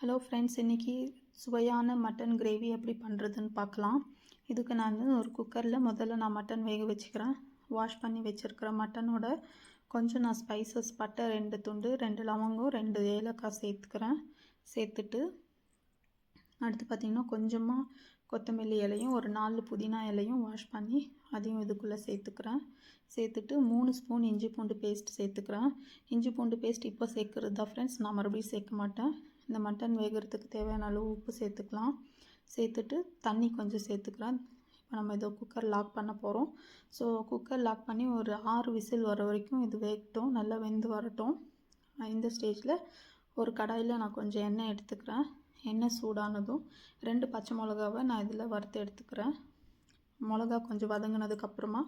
Hello friends, இன்றைக்கி சுவையான mutton gravy எப்படி பண்ணுறதுன்னு பார்க்கலாம். இதுக்கு நான் ஒரு குக்கரில் முதல்ல நான் மட்டன் வேக வச்சுக்கிறேன். வாஷ் பண்ணி வச்சுருக்கிற மட்டனோட கொஞ்சம் நான் ஸ்பைசஸ் பட்டை 2 துண்டு, 2 லவங்கம், 2 ஏலக்காய் சேர்த்துக்கிறேன். சேர்த்துட்டு அடுத்து பார்த்திங்கன்னா கொஞ்சமாக கொத்தமல்லி இலையும் ஒரு 4 புதினா இலையும் வாஷ் பண்ணி அதையும் இதுக்குள்ளே சேர்த்துக்கிறேன். சேர்த்துட்டு 3 ஸ்பூன் இஞ்சி பூண்டு பேஸ்ட் சேர்த்துக்கிறேன். இஞ்சி பூண்டு பேஸ்ட் இப்போ சேர்க்குறது தான் ஃப்ரெண்ட்ஸ், நான் மறுபடியும் சேர்க்க மாட்டேன். இந்த மட்டன் வேகிறதுக்கு தேவையான அளவு உப்பு சேர்த்துக்கலாம். சேர்த்துட்டு தண்ணி கொஞ்சம் சேர்த்துக்கிறேன். இப்போ நம்ம இதை குக்கர் லாக் பண்ண போகிறோம். ஸோ குக்கர் லாக் பண்ணி ஒரு 6 விசில் வர வரைக்கும் இது வேகட்டும், நல்லா வெந்து வரட்டும். இந்த ஸ்டேஜில் ஒரு கடாயில் நான் கொஞ்சம் எண்ணெய் எடுத்துக்கிறேன். எண்ணெய் சூடானதும் 2 பச்சை மிளகாவை நான் இதில் வறுத்து எடுத்துக்கிறேன். மிளகா கொஞ்சம் வதங்கினதுக்கப்புறமா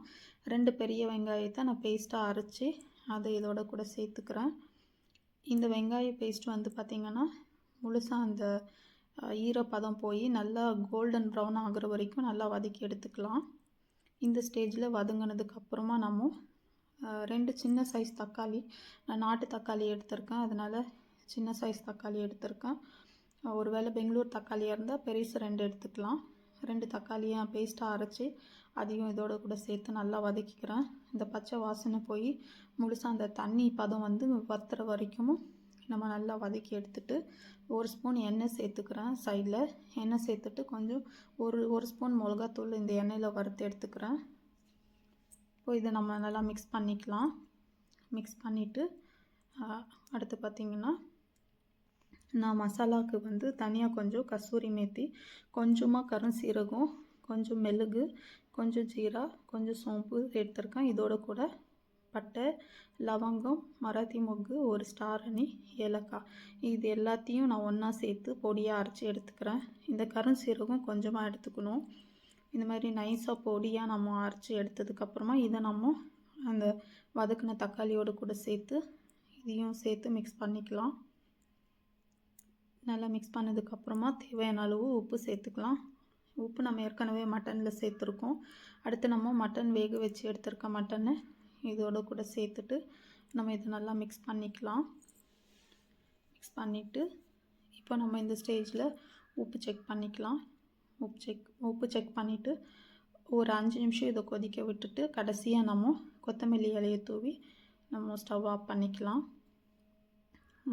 2 பெரிய வெங்காயத்தை நான் பேஸ்ட்டாக அரைச்சி அதை இதோட கூட சேர்த்துக்கிறேன். இந்த வெங்காய பேஸ்ட் வந்து பார்த்திங்கன்னா முழுசாக அந்த ஈரப்பதம் போய் நல்லா கோல்டன் ப்ரௌன் ஆகிற வரைக்கும் நல்லா வதக்கி எடுத்துக்கலாம். இந்த ஸ்டேஜில் வதங்கினதுக்கப்புறமா நம்ம 2 சின்ன சைஸ் தக்காளி, நான் நாட்டு தக்காளி எடுத்திருக்கேன், அதனால் சின்ன சைஸ் தக்காளி எடுத்திருக்கேன். ஒரு வேளை பெங்களூர் தக்காளியாக இருந்தால் பெருசு 2 எடுத்துக்கலாம். 2 தக்காளியை பேஸ்ட்டாக அரைச்சி அதையும் இதோட கூட சேர்த்து நல்லா வதக்கிக்கிறேன். இந்த பச்சை வாசனை போய் முழுசாக அந்த தண்ணி பதம் வந்து வத்துற வரைக்கும் நம்ம நல்லா வதக்கி எடுத்துட்டு ஒரு ஸ்பூன் எண்ணெய் சேர்த்துக்கிறேன். சைடில் எண்ணெய் சேர்த்துட்டு கொஞ்சம் ஒரு ஸ்பூன் மிளகாத்தூள் இந்த எண்ணெயில் வறுத்து எடுத்துக்கிறேன். இப்போ இதை நம்ம நல்லா மிக்ஸ் பண்ணிக்கலாம். மிக்ஸ் பண்ணிவிட்டு அடுத்து பார்த்திங்கன்னா நான் மசாலாவுக்கு வந்து தனியாக கொஞ்சம் கஸ்தூரி மேத்தி, கொஞ்சமாக கருஞ்சீரகம், கொஞ்சம் மிளகு, கொஞ்சம் ஜீரா, கொஞ்சம் சோம்பு எடுத்திருக்கேன். இதோட கூட பட்டை, லவங்கம், மராத்தி மொக்கு, ஒரு ஸ்டார் அணி, ஏலக்காய், இது எல்லாத்தையும் நான் ஒன்றா சேர்த்து பொடியாக அரைச்சி எடுத்துக்கிறேன். இந்த கருஞ்சீரகம் கொஞ்சமாக எடுத்துக்கணும். இந்த மாதிரி நைஸாக பொடியாக நம்ம அரைச்சி எடுத்ததுக்கப்புறமா இதை நம்ம அந்த வதக்கின தக்காளியோடு கூட சேர்த்து இதையும் சேர்த்து மிக்ஸ் பண்ணிக்கலாம். நல்லா மிக்ஸ் பண்ணதுக்கப்புறமா தேவையான அளவு உப்பு சேர்த்துக்கலாம். உப்பு நம்ம ஏற்கனவே மட்டனில் சேர்த்துருக்கோம். அடுத்து நம்ம மட்டன் வேக வச்சு எடுத்துருக்க மட்டனை இதோட கூட சேர்த்துட்டு நம்ம இதை நல்லா மிக்ஸ் பண்ணிக்கலாம். மிக்ஸ் பண்ணிவிட்டு இப்போ நம்ம இந்த ஸ்டேஜில் உப்பு செக் பண்ணிக்கலாம். உப்பு செக் பண்ணிவிட்டு ஒரு 5 நிமிஷம் இதை கொதிக்க விட்டுட்டு கடைசியாக நம்ம கொத்தமல்லி இலையை தூவி நம்ம ஸ்டவ் ஆஃப் பண்ணிக்கலாம்.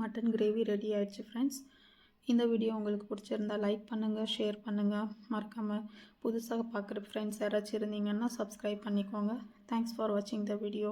மட்டன் கிரேவி ரெடி ஆகிடுச்சு ஃப்ரெண்ட்ஸ். இந்த வீடியோ உங்களுக்கு பிடிச்சிருந்தா லைக் பண்ணுங்கள், ஷேர் பண்ணுங்கள். மறக்காமல் புதுசாக பார்க்குற ஃப்ரெண்ட்ஸ் யாராச்சும் இருந்தீங்கன்னா சப்ஸ்கிரைப் பண்ணிக்கோங்க. தேங்க்ஸ் ஃபார் வாட்சிங் த வீடியோ.